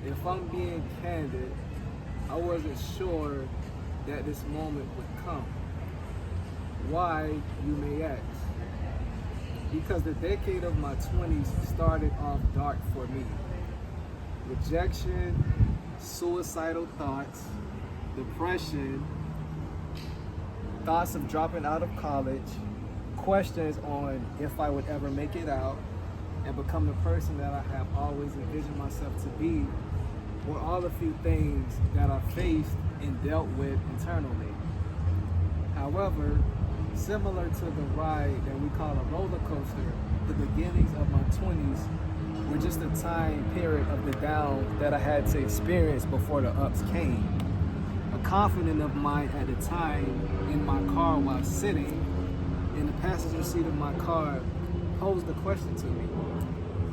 If I'm being candid, I wasn't sure that this moment would come. Why, you may ask? Because the decade of my 20s started off dark for me. Rejection, suicidal thoughts, depression, thoughts of dropping out of college, questions on if I would ever make it out, and become the person that I have always envisioned myself to be were all a few things that I faced and dealt with internally. However, similar to the ride that we call a roller coaster, the beginnings of my 20s were just a time period of the downs that I had to experience before the ups came. A confidant of mine at the time in my car while sitting in the passenger seat of my car posed a question to me.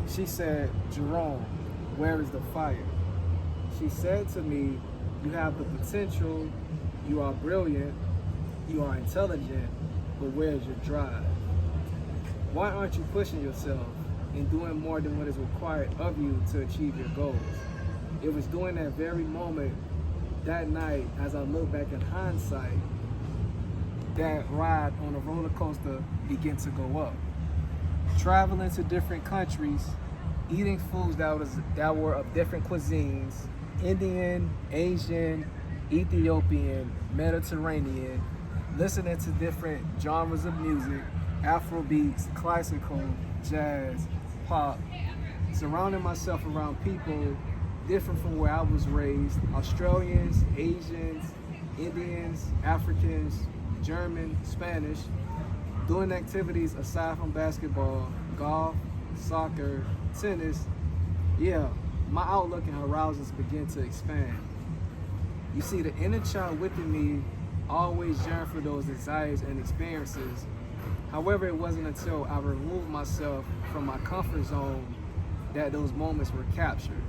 She said, "Jerome, where is the fire?" She said to me, "You have the potential, you are brilliant, you are intelligent, but where's your drive? Why aren't you pushing yourself and doing more than what is required of you to achieve your goals?" It was during that very moment, that night, as I look back in hindsight, that ride on a roller coaster began to go up. Traveling to different countries, eating foods that were of different cuisines, Indian, Asian, Ethiopian, Mediterranean, listening to different genres of music, Afro beats, classical, jazz, pop, surrounding myself around people different from where I was raised, Australians, Asians, Indians, Africans, German, Spanish, doing activities aside from basketball, golf, soccer, tennis. Yeah, my outlook and horizons begin to expand. You see, the inner child within me always yearned for those desires and experiences. However, it wasn't until I removed myself from my comfort zone that those moments were captured.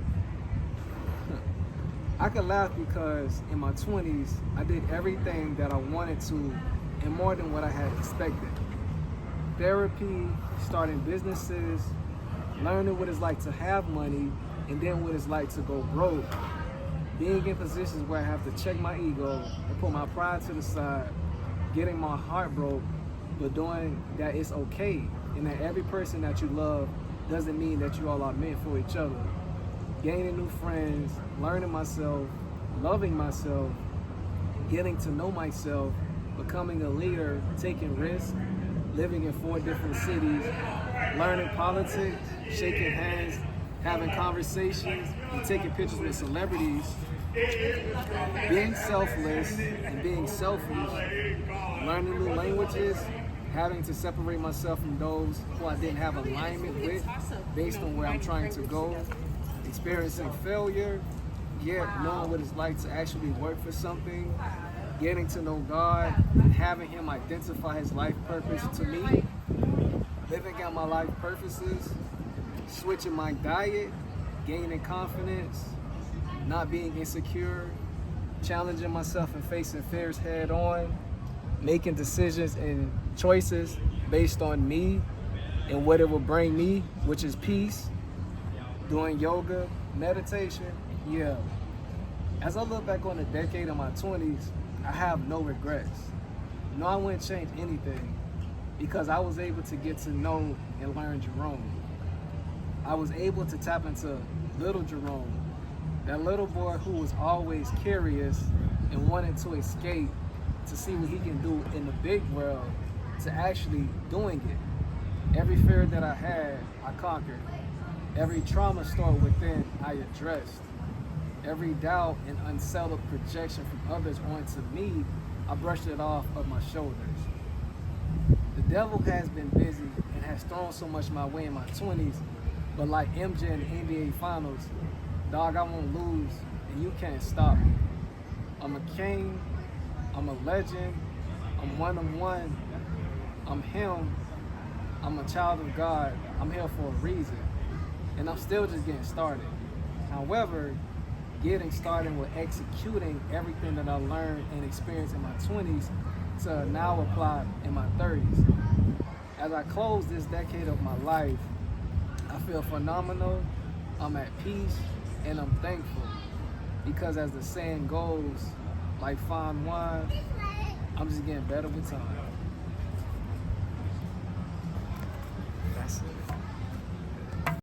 I could laugh because in my 20s, I did everything that I wanted to and more than what I had expected. Therapy, starting businesses, learning what it's like to have money, and then what it's like to go broke. Being in positions where I have to check my ego and put my pride to the side, getting my heart broke, but doing that it's okay, and that every person that you love doesn't mean that you all are meant for each other. Gaining new friends, learning myself, loving myself, getting to know myself, becoming a leader, taking risks, living in 4 different cities, learning politics, shaking hands, having conversations, and taking pictures with celebrities, being selfless and being selfish, learning new languages, having to separate myself from those who I didn't have alignment with based on where I'm trying to go, experiencing failure, yet knowing what it's like to actually work for something, getting to know God, having Him identify His life purpose to me, living out my life purposes, switching my diet, gaining confidence, not being insecure, challenging myself and facing fears head on, making decisions and choices based on me and what it will bring me, which is peace, doing yoga, meditation. Yeah. As I look back on the decade of my 20s, I have no regrets. No, I wouldn't change anything because I was able to get to know and learn Jerome. I was able to tap into little Jerome, that little boy who was always curious and wanted to escape to see what he can do in the big world, to actually doing it. Every fear that I had, I conquered. Every trauma stored within, I addressed. Every doubt and unsettled projection from others onto me, I brushed it off of my shoulders. The devil has been busy and has thrown so much my way in my 20s, but like MJ in the NBA Finals, dog, I won't lose and you can't stop me. I'm a king, I'm a legend, I'm one of one, I'm him, I'm a child of God, I'm here for a reason, and I'm still just getting started. However, getting started with executing everything that I learned and experienced in my 20s to now apply in my 30s. As I close this decade of my life, I feel phenomenal, I'm at peace, And I'm thankful because, as the saying goes, like fine wine, I'm just getting better with time.